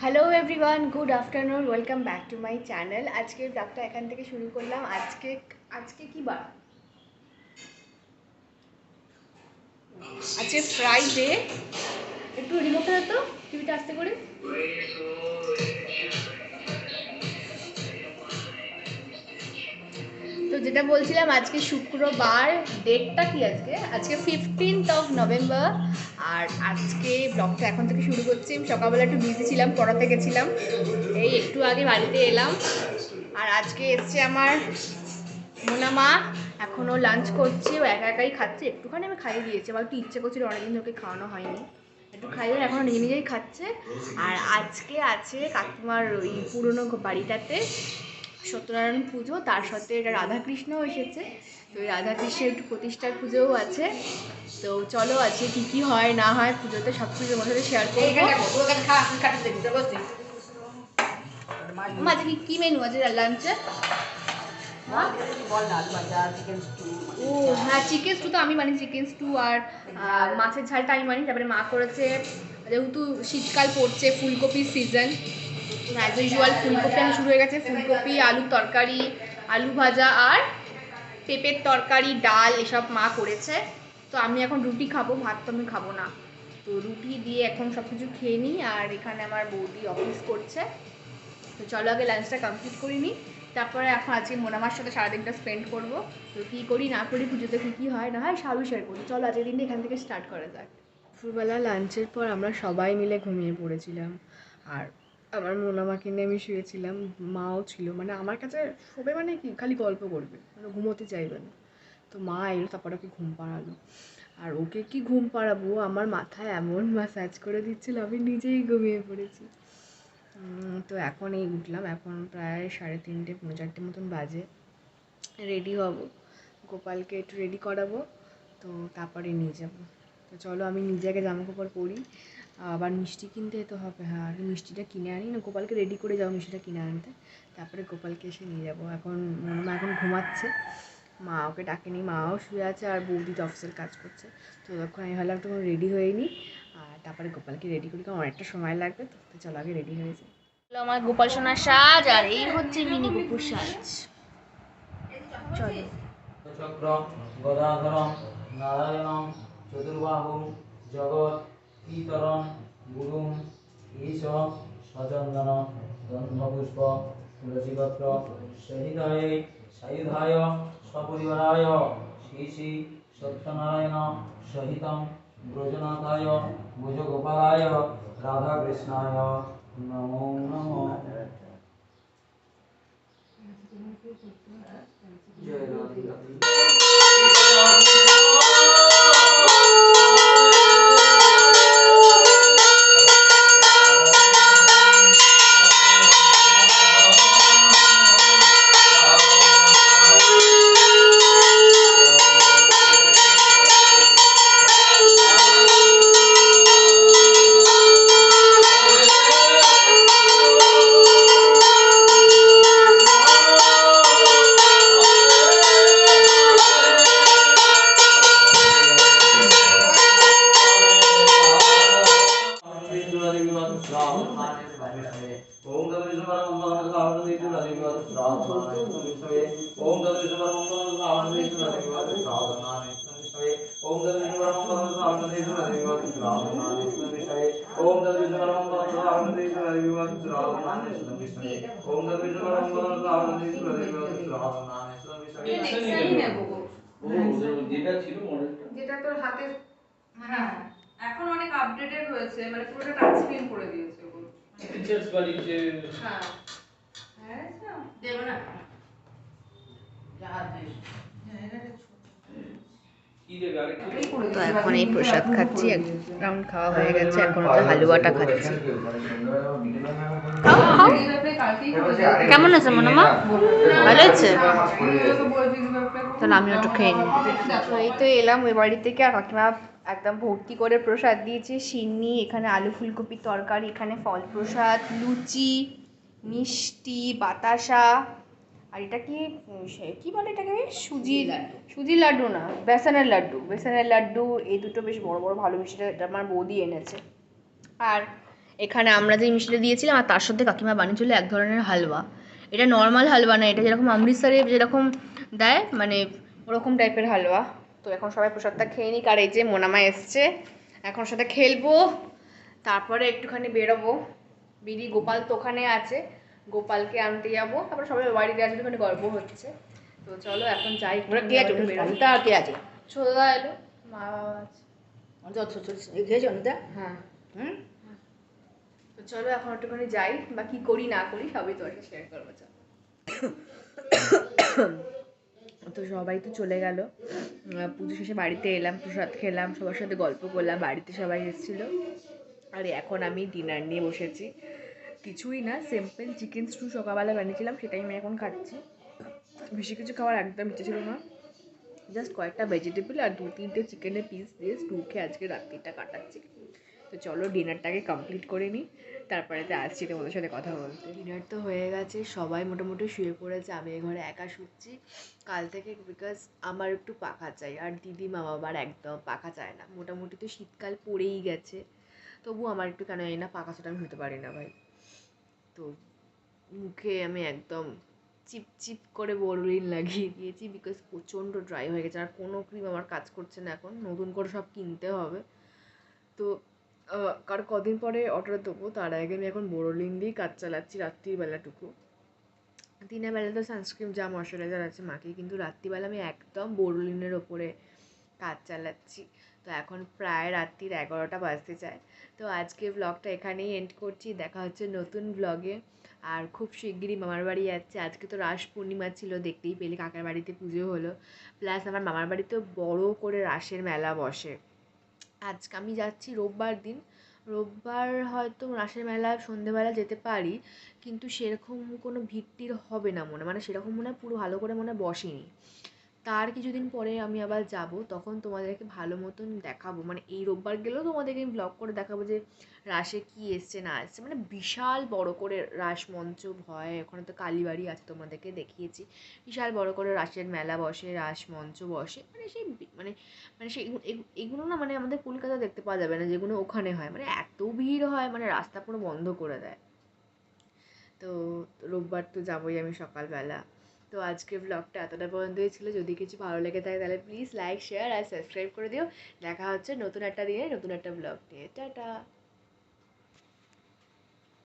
Hello everyone, good afternoon, welcome back to my channel. আজকে ব্লগটা এখান থেকে শুরু করলাম। আজকে কি বার? আজকে ফ্রাইডে। একটু রিমোটটা তো টিভিটা আসতে করে। তো যেটা বলছিলাম, আজকে শুক্রবার। ডেটটা কি আজকে? আজকে 15th নভেম্বর। আর আজকে ব্লগটা এখন থেকে শুরু করছি। সকালবেলা একটু বিজি ছিলাম, পড়াতে গেছিলাম, এই একটু আগে বাড়িতে এলাম। আর আজকে এসছে আমার মোনা মা, এখনও লাঞ্চ করছে, ও একা একাই খাচ্ছে। একটুখানি আমি খাইয়ে দিয়েছি, আমার একটু ইচ্ছে করছিল, অনেকদিন ধরে খাওয়ানো হয়নি, একটু খাইয়ে এখনও নিজে নিজেই খাচ্ছে। আর আজকে আছে কাকিমার ওই পুরনো বাড়িটাতে সত্যনারায়ণ পুজো, তার সাথে এটা রাধাকৃষ্ণও এসেছে। তো ওই রাধাকৃষ্ণের একটু প্রতিষ্ঠার পুজোও আছে। তো চলো আজকে কী কী হয় না হয় পুজোতে সব কিছু তোমার সাথে শেয়ার করবো। আজকে কী মেনু আছে লাঞ্চে? ও হ্যাঁ, চিকেন স্টু তো আমি মানি, চিকেন স্টু আর মাছের ঝালটা আমি মানি। তারপরে মা করেছে, যেহেতু শীতকাল পড়ছে, ফুলকপির সিজন, অ্যাজ ইউজুয়াল ফুলকপি শুরু হয়ে গেছে। ফুলকপি, আলুর তরকারি, আলু ভাজা আর পেঁপের তরকারি, ডাল, এসব মা করেছে। তো আমি এখন রুটি খাবো, ভাত তো আমি খাবো না। তো রুটি দিয়ে এখন সব কিছু খেয়ে নিই। আর এখানে আমার বৌদি অফিস করছে। তো চলো আগে লাঞ্চটা কমপ্লিট করি নিই, তারপরে এখন আজকে মোনামার সাথে সারাদিনটা স্পেন্ড করবো। তো কী করি না করি, পুজোতে কী কী হয় না হয় সবই শেয়ার করি। চলো আজকের দিনটা এখান থেকে স্টার্ট করা যাক। দুপুরবেলা লাঞ্চের পর আমরা সবাই মিলে ঘুমিয়ে পড়েছিলাম। আর আমার মোনামাকে নিয়ে আমি শুয়েছিলাম, মাও ছিল। মানে আমার কাছে শোবে মানে কি, খালি গল্প করবে, মানে ঘুমোতে চাইবে না। তো মা এলো, তারপরে ওকে ঘুম পাড়ালো। আর ওকে কি ঘুম পাড়াবো, আমার মাথায় এমন ম্যাসাজ করে দিচ্ছিল, আমি নিজেই ঘুমিয়ে পড়েছি। তো এখন এই উঠলাম, এখন প্রায় 3:30 4:30 মতন বাজে। রেডি হব, গোপালকে একটু রেডি করাবো, তো তারপরে নিয়ে যাব। তো চলো আমি নিজে আগে জামাকাপড় পরি, আবার মিষ্টি কিনতে যেতে হবে। হ্যাঁ, আগে মিষ্টিটা কিনে আনি না, গোপালকে রেডি করে যাবো মিষ্টিটা কিনে আনতে, তারপরে গোপালকে এসে নিয়ে যাবো। এখন মা এখন ঘুমাচ্ছে, মা ওকে ডাকেনি, মাও শুয়ে আছে, আর বৌদি তো অফিসের কাজ করছে। তো তখন আমি ভাবলাম তখন রেডি হয়ে নিই, আর তারপরে গোপালকে রেডি করি, কারণ অনেকটা সময় লাগবে। তো চলো আগে রেডি হয়ে যাই। আমার গোপাল সোনার সাজ, আর এই হচ্ছে মিনি গোপুর সাজ। চলো। চক্র গদাধরম নারায়ণম চতুর্বাহুম জগৎ পিতরম গুরুম ঈশ সচন্দন গন্ধপুষ্প তুলসীপত্র সহিতায় সায়ুধায় সপরিবারায় শ্রী শ্রী সত্যনারায়ণ সহিতম ব্রজনাথায় ভুজগোপালায় রাধাকৃষ্ণায় নমো নমঃ। জয় রাধা। যেটা তোর হাতে, হ্যাঁ এখন অনেক আপডেটেড হয়েছে, মানে পুরোটা টাচ স্ক্রিন করে দিয়েছে ওগুলো। ফিচার্স বাড়িয়েছে। হ্যাঁ হ্যাঁ দেবে না তো এখন এই প্রসাদ খাচ্ছি, এক রাউন্ড খাওয়া হয়ে গেছে, এখন হচ্ছে হালুয়াটা খাচ্ছি। খাও খাও। কেমন আছে মোনামা? ভালো আছে? তাহলে আমি একটু খেয়ে নিই। তো এই তো এলাম ওই বাড়ি থেকে, আর কাকিমা একদম ভর্তি করে প্রসাদ দিয়েছে। সিন্নি, এখানে আলু ফুলকপির তরকারি, এখানে ফল প্রসাদ, লুচি, মিষ্টি, বাতাসা, আর এটা কি কি বলে এটাকে, সুজির লাড্ডু না, বেসনের লাড্ডু। এই দুটো বেশ বড় বড় ভালো মিষ্টিটা, এটা আমার বৌদি এনেছে। আর এখানে আমরা যে মিষ্টিটা দিয়েছিলাম আর তার সাথে কাকিমা বানিয়েছিল এক ধরনের হালুয়া। এটা নর্মাল হালুয়া না, এটা যেরকম অমৃতসরে যেরকম দেয় মানে ওরকম টাইপের হালুয়া। তো এখন সবাই প্রসাদটা খেয়ে নিক। আর এই যে মোনামা এসছে, এখন সাথে খেলবো, তারপরে একটুখানি বেরোবো। বিড়ি গোপাল তো ওখানে আছে, গোপালকে আনতে যাবো, তারপরে সবাই বাড়িতে আছে, একটুখানি গল্প হচ্ছে। তো চলো এখন যাই। কে আছে? অনিতা আর কে আছে? ছোটদা এলো, মা বাবা আছে। অনিতা খেয়েছে অনিতা? হ্যাঁ, হুম? তো চলো এখন একটুখানি যাই, বা কি করি না করি সবই তোমার সাথে শেয়ার করবো। চলো। তো সবাই তো চলে গেল, পুজো শেষে বাড়িতে এলাম, প্রসাদ খেলাম, সবার সাথে গল্প করলাম, বাড়িতে সবাই এসেছিলো। আর এখন আমি ডিনার নিয়ে বসেছি। কিছুই না, সিম্পল চিকেন স্টু সকালবেলা বানিয়েছিলাম, সেটাই আমি এখন খাচ্ছি। বেশি কিছু খাওয়ার একদম ইচ্ছে ছিল না, জাস্ট কয়েকটা ভেজিটেবল আর 2-3টে চিকেনের পিস দিয়ে স্টু খেয়ে আজকে রাত্রিটা কাটাচ্ছি। তো চলো ডিনারটাকে কমপ্লিট করে নিই, তারপরে তো আসছি তোমাদের সাথে কথা বলতে। ডিনার তো হয়ে গেছে, সবাই মোটামুটি শুয়ে পড়েছে, আমি এই ঘরে একা শুচ্ছি কাল থেকে, বিকজ আমার একটু পাখা চাই, আর দিদি মা বাবার একদম পাখা চায় না। মোটামুটি তো শীতকাল পড়েই গেছে, তবু আমার একটু কেন জানি না পাখা ছাড়া আমি হতে পারি না ভাই। তো মুখে আমি একদম চিপ চিপ করে বোরোলিন লাগিয়ে দিয়েছি, বিকজ প্রচণ্ড ড্রাই হয়ে গেছে, আর কোনো ক্রিম আমার কাজ করছে না, এখন নতুন করে সব কিনতে হবে। তো কার কদিন পরে অর্ডার দেবো, তার আগে আমি এখন বোরোলিন দিয়েই কাজ চালাচ্ছি রাত্রিবেলাটুকু। দিনের বেলা তো সানস্ক্রিন যা ময়শ্চারাইজার আছে মাখি, কিন্তু রাত্রিবেলা আমি একদম বোরোলিনের ওপরে কাজ চালাচ্ছি। তো এখন প্রায় রাত্রির 11টা বাজতে চায়। তো আজকে ব্লগটা এখানেই এন্ড করছি, দেখা হচ্ছে নতুন ব্লগে। আর খুব শিগগিরই মামার বাড়ি যাচ্ছে, আজকে তো রাস পূর্ণিমা ছিল, দেখতেই পেলে কাকার বাড়িতে পুজো হলো, প্লাস আমার মামার বাড়িতেও বড় করে রাসের মেলা বসে। আজকে আমি যাচ্ছি রোববার দিন, রোববার হয়তো রাসের মেলা সন্ধেবেলা যেতে পারি, কিন্তু সেরকম কোনো ভিড় হবে না মানে সেরকম মনে হয় পুরো ভালো করে মনে হয় বসেনি। তার কিছুদিন পরে আমি আবার যাব, তখন তোমাদেরকে ভালো মতন দেখাবো, মানে এই রোববার গেলেও তোমাদেরকে আমি ব্লগ করে দেখাবো যে রাসে কি এসছে না এসছে, মানে বিশাল বড় করে রাস মঞ্চ হয় ওখানে, তো কালীবাড়ি আছে তোমাদেরকে দেখিয়েছি, বিশাল বড় করে রাসের মেলা বসে, রাস মঞ্চ বসে, মানে সেই মানে মানে সেই এগুলো না মানে আমাদের কলকাতা দেখতে পাওয়া যাবে না যেগুলো ওখানে হয়, মানে এত ভিড় হয়, মানে রাস্তা পুরো বন্ধ করে দেয়। তো রোববার তো যাবোই আমি সকালবেলা। তো আজকের ব্লগটা এতটা পর্যন্তই ছিল, যদি কিছু ভালো লেগে থাকে তাহলে প্লিজ লাইক শেয়ার আর সাবস্ক্রাইব করে দিও। দেখা হচ্ছে নতুন একটা দিনে নতুন একটা ব্লগ নিয়ে। টাটা।